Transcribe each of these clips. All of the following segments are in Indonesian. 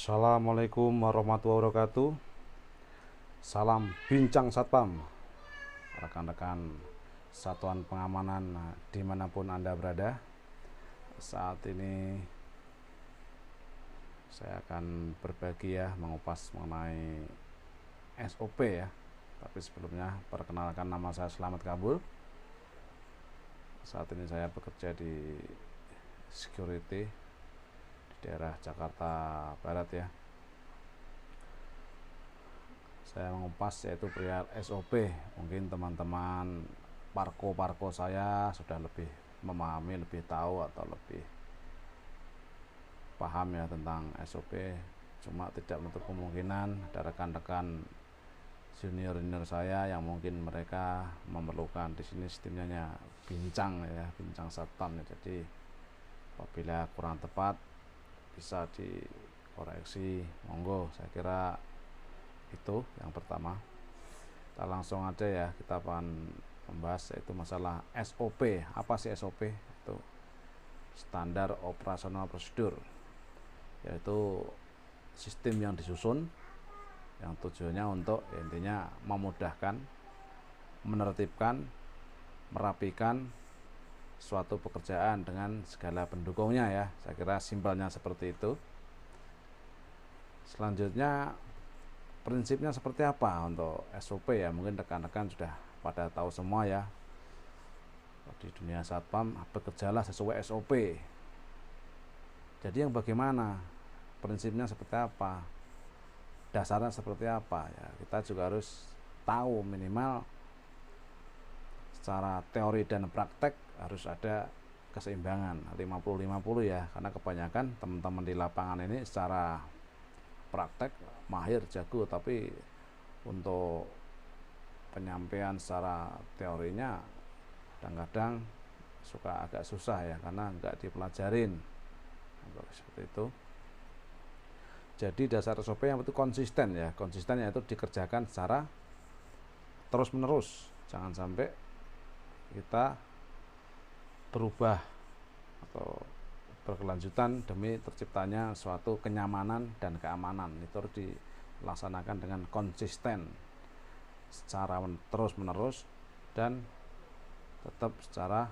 Assalamualaikum warahmatullahi wabarakatuh. Salam bincang satpam, rekan-rekan satuan pengamanan dimanapun Anda berada. Saat ini saya akan berbagi mengupas mengenai SOP ya. Tapi sebelumnya perkenalkan, nama saya Selamat Kabul. Saat ini saya bekerja di security daerah Jakarta Barat ya. Saya mengupas yaitu perihal SOP. Mungkin teman-teman parko saya sudah lebih memahami, lebih tahu atau lebih paham ya tentang SOP. Cuma tidak menutup kemungkinan ada rekan-rekan junior saya yang mungkin mereka memerlukan di sini sistemnya bincang ya, bincang satpam ya. Jadi apabila kurang tepat bisa dikoreksi, monggo. Saya kira itu yang pertama. Kita langsung aja ya, kita akan membahas yaitu masalah SOP. Apa sih SOP? Itu standar operasional prosedur, yaitu sistem yang disusun yang tujuannya untuk intinya memudahkan, menertibkan, merapikan suatu pekerjaan dengan segala pendukungnya ya. Saya kira simpelnya seperti itu. Selanjutnya prinsipnya seperti apa untuk SOP ya, mungkin rekan-rekan sudah pada tahu semua ya. Di dunia satpam bekerjalah sesuai SOP. Jadi yang bagaimana, prinsipnya seperti apa, dasarnya seperti apa ya, kita juga harus tahu minimal secara teori dan praktek harus ada keseimbangan 50-50 ya, karena kebanyakan teman-teman di lapangan ini secara praktek mahir, jago, tapi untuk penyampaian secara teorinya kadang-kadang suka agak susah ya, karena nggak dipelajarin seperti itu. Jadi dasar SOP yang itu konsisten ya, konsisten yaitu dikerjakan secara terus menerus, jangan sampai kita berubah atau berkelanjutan demi terciptanya suatu kenyamanan dan keamanan. Itu harus dilaksanakan dengan konsisten secara terus menerus dan tetap secara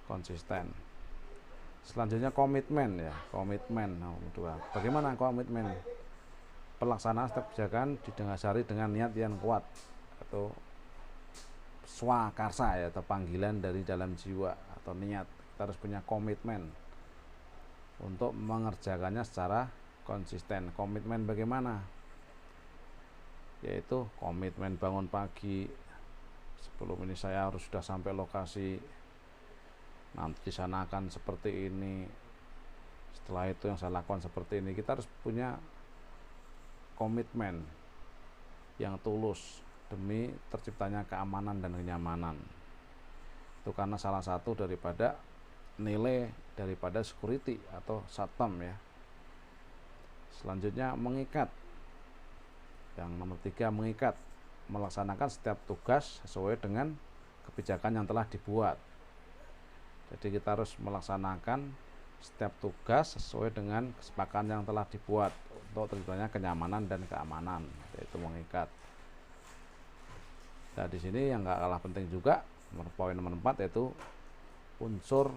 konsisten. Selanjutnya komitmen ya, komitmen nomor 2. Bagaimana komitmen? Pelaksanaan setiap kebijakan didasari dengan niat yang kuat atau swakarsa ya, atau panggilan dari dalam jiwa atau niat. Kita harus punya komitmen untuk mengerjakannya secara konsisten. Komitmen bagaimana? Yaitu komitmen bangun pagi, sebelum ini saya harus sudah sampai lokasi, nanti di sana akan seperti ini, setelah itu yang saya lakukan seperti ini. Kita harus punya komitmen yang tulus demi terciptanya keamanan dan kenyamanan. Itu karena salah satu daripada nilai daripada security atau satpam ya. Selanjutnya mengikat. Yang nomor 3, mengikat, melaksanakan setiap tugas sesuai dengan kebijakan yang telah dibuat. Jadi kita harus melaksanakan setiap tugas sesuai dengan kesepakatan yang telah dibuat untuk terciptanya kenyamanan dan keamanan, yaitu mengikat. Nah, di sini yang nggak kalah penting juga, poin nomor 4, yaitu unsur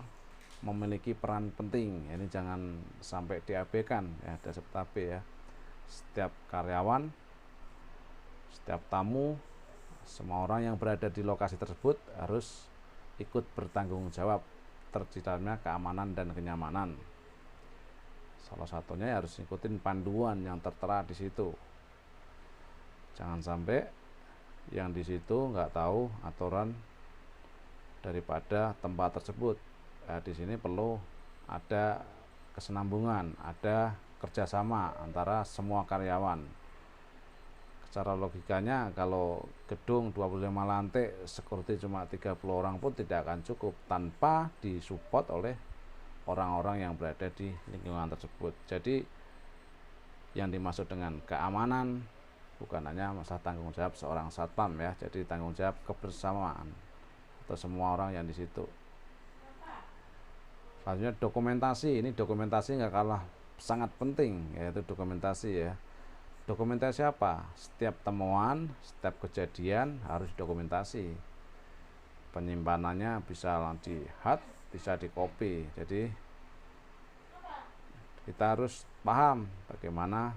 memiliki peran penting. Ini jangan sampai diabaikan ya, ada seperti ya. Setiap karyawan, setiap tamu, semua orang yang berada di lokasi tersebut harus ikut bertanggung jawab terciptanya keamanan dan kenyamanan. Salah satunya harus ikutin panduan yang tertera di situ. Jangan sampai yang di situ nggak tahu aturan daripada tempat tersebut. Di sini perlu ada kesinambungan, ada kerjasama antara semua karyawan. Secara logikanya kalau gedung 25 lantai, security cuma 30 orang pun tidak akan cukup tanpa disupport oleh orang-orang yang berada di lingkungan tersebut. Jadi yang dimaksud dengan keamanan bukan hanya masalah tanggung jawab seorang satpam ya, jadi tanggung jawab kebersamaan atau semua orang yang di situ. Selanjutnya dokumentasi. Ini dokumentasi nggak kalah sangat penting, yaitu dokumentasi ya. Dokumentasi apa? Setiap temuan, setiap kejadian harus dokumentasi. Penyimpanannya bisa di hard, bisa di copy. Jadi kita harus paham bagaimana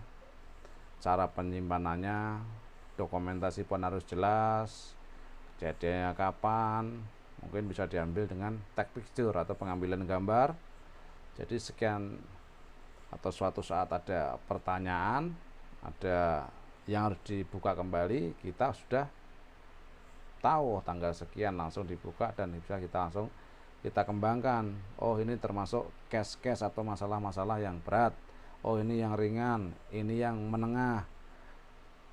cara penyimpanannya, dokumentasi pun harus jelas, kejadiannya kapan, mungkin bisa diambil dengan tag picture atau pengambilan gambar. Jadi sekian atau suatu saat ada pertanyaan, ada yang harus dibuka kembali, kita sudah tahu tanggal sekian langsung dibuka dan bisa kita langsung kita kembangkan. Oh, ini termasuk case-case atau masalah-masalah yang berat. Oh, ini yang ringan, ini yang menengah.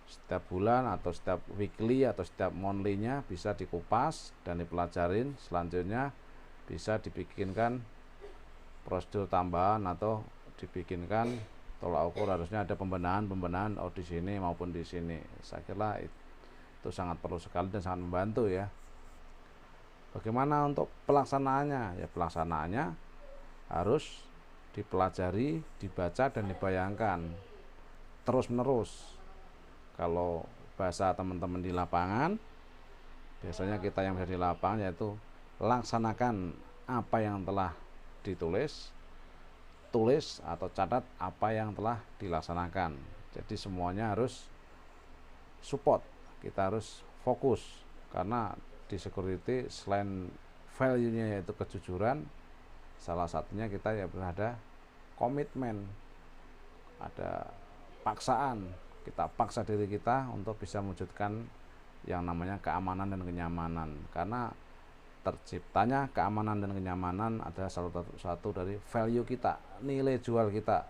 Setiap bulan atau setiap weekly atau setiap monthly-nya bisa dikupas dan dipelajarin. Selanjutnya bisa dibikinkan prosedur tambahan atau dibikinkan tolak ukur, harusnya ada pembenahan oh di sini maupun di sini. Saya kira itu sangat perlu sekali dan sangat membantu ya. Bagaimana untuk pelaksanaannya? Ya, pelaksanaannya harus dipelajari, dibaca dan dibayangkan terus menerus. Kalau bahasa teman-teman di lapangan, biasanya kita yang berada di lapangan yaitu laksanakan apa yang telah ditulis, tulis atau catat apa yang telah dilaksanakan. Jadi semuanya harus support, kita harus fokus, karena di security selain value-nya yaitu kejujuran, salah satunya kita ya berada komitmen, ada paksaan, kita paksa diri kita untuk bisa mewujudkan yang namanya keamanan dan kenyamanan, karena terciptanya keamanan dan kenyamanan adalah salah satu dari value kita, nilai jual kita,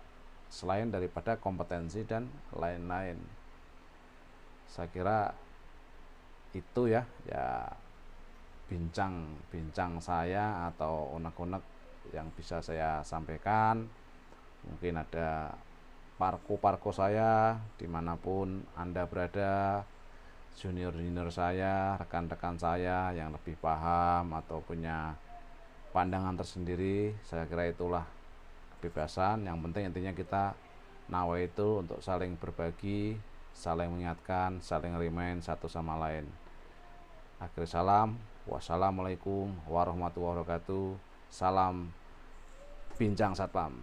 selain daripada kompetensi dan lain-lain. Saya kira itu ya bincang saya atau unek-unek yang bisa saya sampaikan. Mungkin ada parko saya dimanapun Anda berada, junior-junior saya, rekan-rekan saya yang lebih paham atau punya pandangan tersendiri. Saya kira itulah kebebasan. Yang penting intinya kita nawaitu untuk saling berbagi, saling mengingatkan, saling remind satu sama lain. Akhir salam, wassalamualaikum warahmatullahi wabarakatuh. Salam bincang satpam.